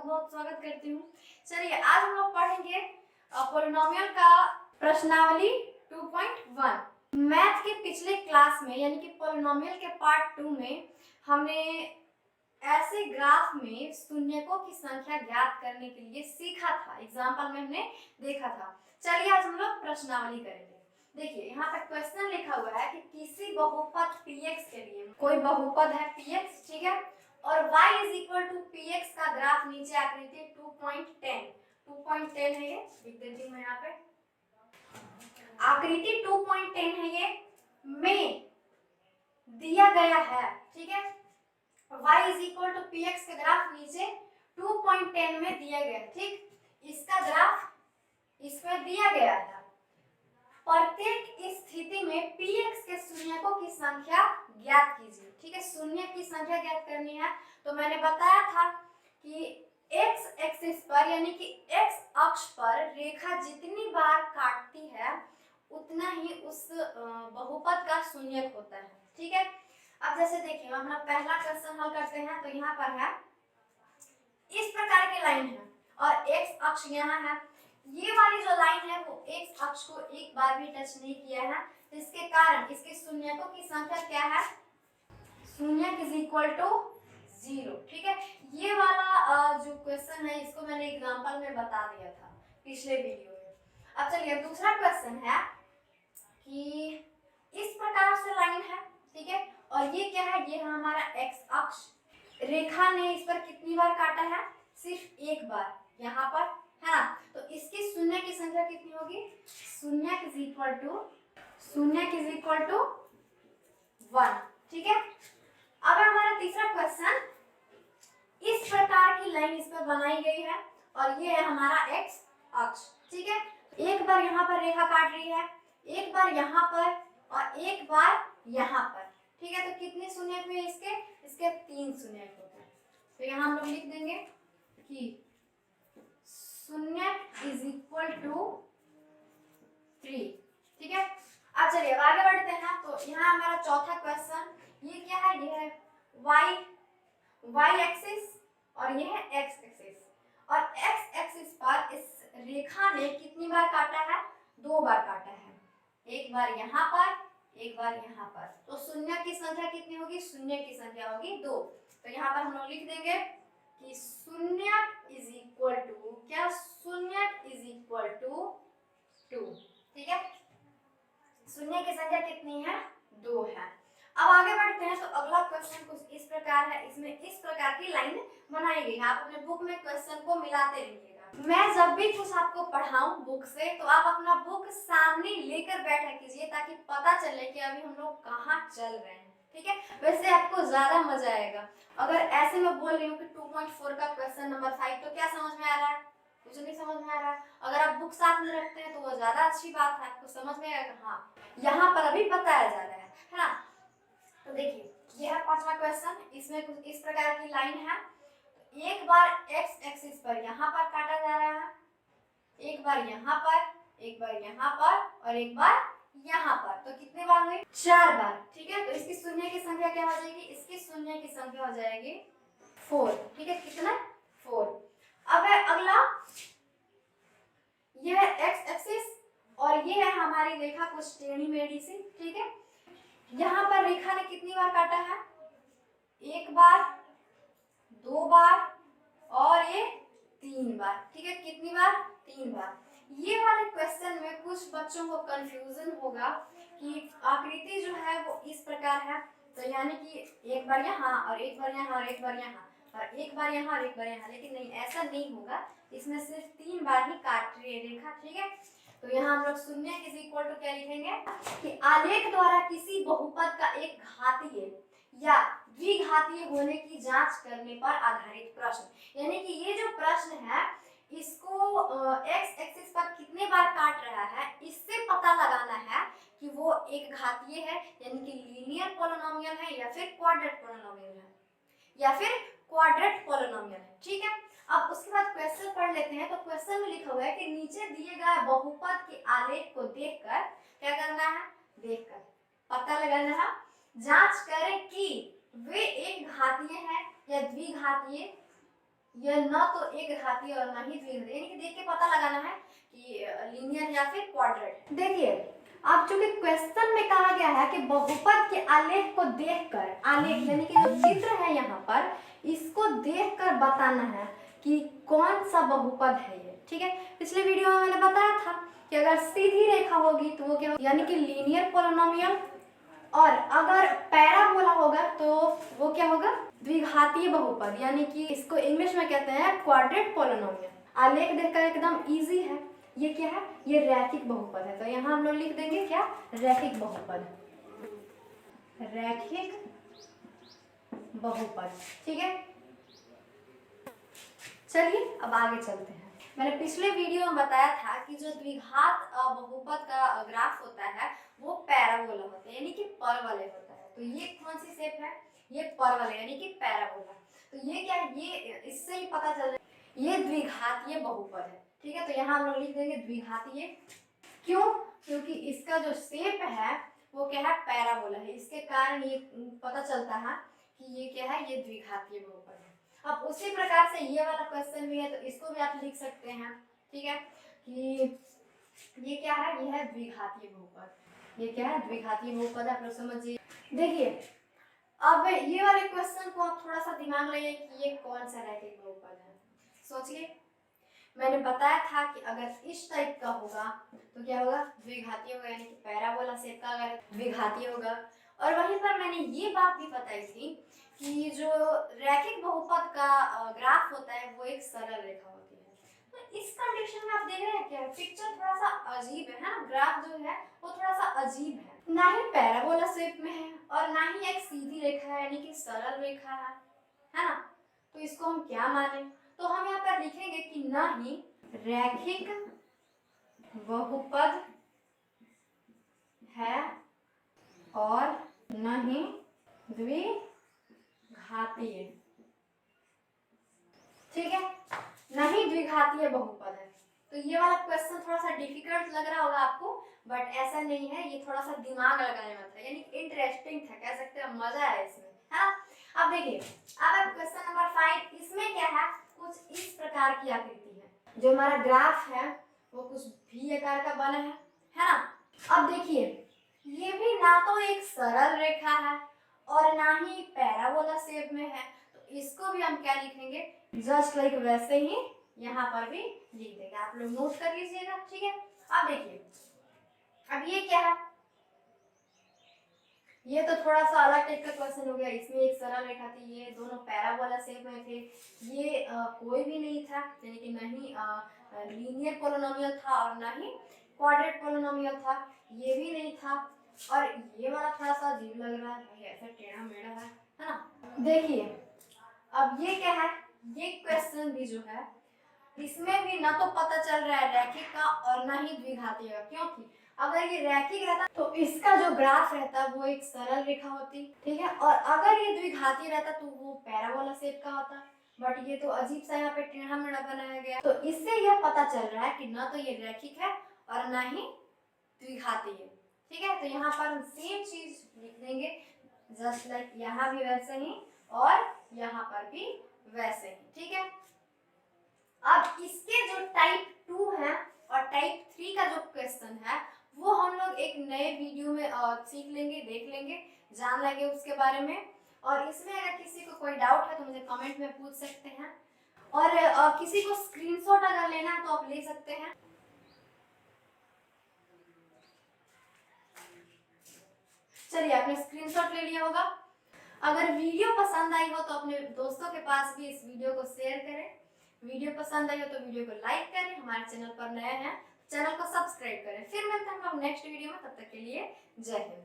बहुत बहुत स्वागत करती हूँ। चलिए आज हम लोग पढ़ेंगे पोलिनोमियल का प्रश्नावली 2.1। मैथ के पिछले क्लास में यानी कि पोलिनोमियल के पार्ट 2 में हमने ऐसे ग्राफ में शून्यकों की संख्या ज्ञात करने के लिए सीखा था, एग्जाम्पल में हमने देखा था। चलिए आज हम लोग प्रश्नावली करेंगे। देखिए यहाँ पर क्वेश्चन लिखा हुआ है कि किसी बहुपद px के लिए कोई बहुपद है px, ठीक है, और y is equal to px का ग्राफ नीचे आकृति 2.10 है, ये लिख देती हूँ यहाँ पे। आकृति 2.10 है, ये में दिया गया है, ठीक है। y is equal to px का ग्राफ नीचे 2.10 में दिया गया, ठीक। इसका ग्राफ इसमें दिया गया है। प्रत्येक स्थिति में px के शून्यकों की संख्या ज्ञात कीजिए, ठीक है। शून्य की संख्या ज्ञात करनी है तो मैंने बताया था कि x एक्सिस पर यानी कि x अक्ष पर रेखा जितनी बार काटती है उतना ही उस बहुपद का शून्यक होता है, ठीक है। अब जैसे देखिए हम अपना पहला क्वेश्चन हल करते हैं। तो यहाँ पर है इस प्रकार की लाइन है और x अक्ष यहाँ है। ये वाली जो लाइन है वो x अक्ष को एक बार भी टच नहीं किया है, तो इसके कारण इसके शून्यकों की संख्या क्या है, शून्यक इज इक्वल टू 0, ठीक है। ये वाला जो क्वेश्चन है इसको मैंने एग्जांपल में बता दिया था पिछले वीडियो में। अब चलिए दूसरा क्वेश्चन है कि इस प्रकार से लाइन है, ठीक है, और ये क्या है, ये है हमारा x अक्ष। रेखा ने इस पर कितनी बार काटा है, सिर्फ एक बार, यहाँ पर है ना। तो इसकी शून्य की संख्या कितनी होगी, शून्यक इज इक्वल टू 1, ठीक है। अब हमारा तीसरा क्वेश्चन, इस प्रकार की लाइन इस पर बनाई गई है और ये है हमारा x अक्ष, ठीक है। एक बार यहाँ पर रेखा काट रही है, एक बार यहाँ पर और एक बार यहाँ पर, ठीक है। तो कितने शून्यक हुए इसके 3 शून्यक होते हैं। तो यहाँ हम लोग लिख देंगे कि शून्यक इज इक्वल टू 3, ठीक है। अब चलिए आगे बढ़ते हैं। तो यहाँ हमारा चौथा क्वेश्चन, ये क्या है, ये है y एक्सिस और ये है x एक्सिस, और x एक्सिस पर इस रेखा ने कितनी बार काटा है, 2 बार काटा है, एक बार यहाँ पर एक बार यहाँ पर। तो शून्य की संख्या कितनी होगी, शून्य की संख्या होगी 2। तो यहाँ पर हम लोग लिख देंगे कि शून्यक इज इक्वल टू क्या, शून्यक इज इक्वल टू 2, ठीक है। शून्य की संख्या कितनी है, 2 है। अब आगे बढ़ते हैं। तो अगला क्वेश्चन कुछ इस प्रकार है, इसमें इस प्रकार की लाइन बनाई गई है। आप अपने बुक में क्वेश्चन को मिलाते रहिएगा। मैं जब भी कुछ आपको पढ़ाऊं बुक से तो आप अपना बुक सामने लेकर बैठा कीजिए ताकि पता चले कि अभी हम लोग कहाँ चल रहे हैं, ठीक है। वैसे आपको ज्यादा मजा आएगा। अगर ऐसे मैं बोल रही हूँ कि 2.4 का क्वेश्चन नंबर 5, तो क्या समझ में आ रहा है, कुछ नहीं समझ में आ रहा है। अगर आप बुक साथ में रखते हैं तो वो ज्यादा अच्छी बात है, आपको समझ में आएगा, हाँ यहाँ पर अभी बताया जा रहा है ना। तो देखिए यह है पांचवा क्वेश्चन, इसमें कुछ इस प्रकार की लाइन है। एक बार x एक्सिस पर यहाँ पर काटा जा रहा है, एक बार यहाँ पर, एक बार यहाँ पर और एक बार यहाँ पर। तो कितने बार हुए, 4 बार, ठीक है। तो इसकी शून्य की संख्या क्या हो जाएगी, इसकी शून्य की संख्या हो जाएगी 4, ठीक है। कितना, 4। अब है अगला, यह है x एक्सिस और ये है हमारी रेखा कुछ टेढ़ी मेढ़ी सी, ठीक है। यहाँ पर रेखा ने कितनी बार काटा है, 1 बार, 2 बार और ये 3 बार, ठीक है। कितनी बार, 3 बार। ये वाले क्वेश्चन में कुछ बच्चों को कंफ्यूजन होगा कि आकृति जो है वो इस प्रकार है, तो यानी कि एक बार यहाँ और एक बार यहाँ और एक बार यहाँ और एक बार यहाँ और एक बार यहाँ, लेकिन नहीं, ऐसा नहीं होगा। इसमें सिर्फ 3 बार ही काट रही है रेखा, ठीक है। तो यहाँ हम लोग शून्य इज इक्वल टू क्या लिखेंगे कि आलेख द्वारा किसी बहुपद का एक घातीय या द्विघातीय होने की जांच करने पर आधारित प्रश्न। यानी कि ये जो प्रश्न है इसको x एक्सिस पर कितने बार काट रहा है इससे पता लगाना है कि वो एक घातीय है यानी कि लीनियर पोलिनोमियल है या फिर क्वाड्रेट पोलिनोमियल है या फिर क्वाड्रेट पोलिनोमियल है, ठीक है। अब उसके बाद क्वेश्चन पढ़ लेते हैं। तो क्वेश्चन में लिखा हुआ है कि नीचे दिए गए बहुपद के आलेख को देखकर क्या करना है, देखकर पता लगाना है, जांच करें कि वे एक घातीय है या द्विघातीय यह न तो एक घातीय और न ही द्विघातीय, यानी कि देख के पता लगाना है कि लीनियर या फिर क्वाड्रेट। देखिए अब चूंकि क्वेश्चन में कहा गया है कि बहुपद के आलेख को देखकर, आलेख यानी कि जो चित्र है यहाँ पर, इसको देखकर बताना है कि कौन सा बहुपद है ये। ठीक है, पिछले वीडियो में मैंने बताया था कि अगर सीधी रेखा होगी तो वो क्या होगी, यानी कि लीनियर पोलिनोमियल, और अगर पैराबोला होगा तो वो क्या होगा, द्विघातीय बहुपद, यानी कि इसको इंग्लिश में कहते हैं क्वाड्रेट पोलिनोमियल। आलेख देखकर एकदम इजी है, ये क्या है, ये रैखिक बहुपद है। तो यहाँ हम लोग लिख देंगे क्या, रैखिक बहुपद, रैखिक बहुपद। ठीक है, चलिए अब आगे चलते हैं। मैंने पिछले वीडियो में बताया था कि जो द्विघात बहुपद का ग्राफ होता है वो पैराबोला होता है, यानी कि परवलय होता है। तो ये कौन सी शेप है, ये परवलय यानी कि पैराबोला। तो ये क्या है, ये इससे ही पता चल रहा है ये द्विघातीय बहुपद है। ठीक है, तो यहाँ हम लोग लिख देंगे द्विघातीय। क्यों, क्योंकि इसका जो शेप है वो क्या है, पैराबोला है, इसके कारण ये पता चलता है कि ये क्या है, ये द्विघातीय बहुपद है। अब उसी प्रकार से ये वाला क्वेश्चन भी है, तो इसको भी आप लिख सकते हैं। ठीक है, कि ये क्या है, ये है द्विघातीय बहुपद। ये क्या है, द्विघातीय बहुपद, आप लोग समझिए। देखिए अब ये वाले क्वेश्चन को आप थोड़ा सा दिमाग लगाइए कि ये कौन सा रैखिक बहुपद है। सोचिए, मैंने बताया था कि अगर इस टाइप का होगा तो क्या होगा, द्विघातीय होगा, यानी कि पैराबोला शेप का अगर द्विघातीय होगा। और वहीं पर मैंने ये बात भी बताई थी कि जो रैखिक बहुपद का ग्राफ होता है वो एक सरल रेखा होती है। तो इस कंडीशन में आप देख रहे हैं क्या, पिक्चर थोड़ा सा अजीब है ना, ग्राफ जो है वो थोड़ा सा अजीब है, ना ही पैराबोला शेप में है और ना ही एक सीधी रेखा है, यानी कि सरल रेखा है ना। तो इसको हम क्या माने, तो हम यहाँ पर लिखेंगे कि न ही रैखिक बहुपद है और न ही द्विघातीय। ठीक है, न ही द्विघातीय बहुपद है। तो ये वाला क्वेश्चन थोड़ा सा डिफिकल्ट लग रहा होगा आपको, बट ऐसा नहीं है, ये थोड़ा सा दिमाग लगाने में था, यानी इंटरेस्टिंग था, कह सकते हैं मजा है इसमें, है ना। अब देखिए, अब क्वेश्चन नंबर 5, इसमें क्या है, कुछ इस प्रकार की आकृति है। जो हमारा ग्राफ है वो कुछ भी आकार का बना है ना। अब देखिए, ये भी ना तो एक सरल रेखा है और ना ही पैराबोला शेप में है, तो इसको भी हम क्या लिखेंगे, जस्ट लाइक वैसे ही यहाँ पर भी लिख देंगे, आप लोग नोट कर लीजिएगा। ठीक है, अब देखिए, अब ये क्या है, ये तो थोड़ा सा अलग टाइप का क्वेश्चन हो गया। इसमें एक सरल रेखा थी, ये दोनों पैराबोला शेप में थे, ये कोई भी नहीं था, यानी कि नहीं लीनियर पोलिनोमियल था और ना ही क्वाड्रेट पोलिनोमियल था, ये भी नहीं था। और ये वाला थोड़ा सा अजीब लग रहा है भाई, ऐसा टेढ़ा मेढ़ा है ना। देखिए अब ये क्या है, ये क्वेश्चन भी जो है इसमें भी ना तो पता चल रहा है रैखिक का और ना ही द्विघातीय का, क्योंकि अगर ये रैखिक रहता तो इसका जो ग्राफ रहता वो एक सरल रेखा होती। ठीक है, और अगर ये द्विघातीय रहता तो वो पैराबोला शेप का होता, बट ये तो अजीब सा यहाँ पे टेढ़ा मेढ़ा बनाया गया। तो इससे यह पता चल रहा है कि ना तो ये रैखिक है और ना ही द्विघातीय। ठीक है, तो यहाँ पर हम सेम चीज लिख देंगे, जस्ट लाइक यहाँ भी वैसे ही और यहाँ पर भी वैसे ही। ठीक है, अब इसके जो टाइप 2 है और टाइप 3 का जो क्वेश्चन है वो हम लोग एक नए वीडियो में सीख लेंगे, देख लेंगे, जान लेंगे उसके बारे में। और इसमें अगर किसी को कोई डाउट है तो मुझे कमेंट में पूछ सकते हैं, और किसी को स्क्रीनशॉट अगर लेना है तो आप ले सकते हैं। चलिए, आपने स्क्रीनशॉट ले लिया होगा। अगर वीडियो पसंद आई हो तो अपने दोस्तों के पास भी इस वीडियो को शेयर करें। वीडियो पसंद आई हो तो वीडियो को लाइक करें, हमारे चैनल पर नए हैं चैनल को सब्सक्राइब करें। फिर मिलते हैं हम नेक्स्ट वीडियो में, तब तक के लिए जय हिंद।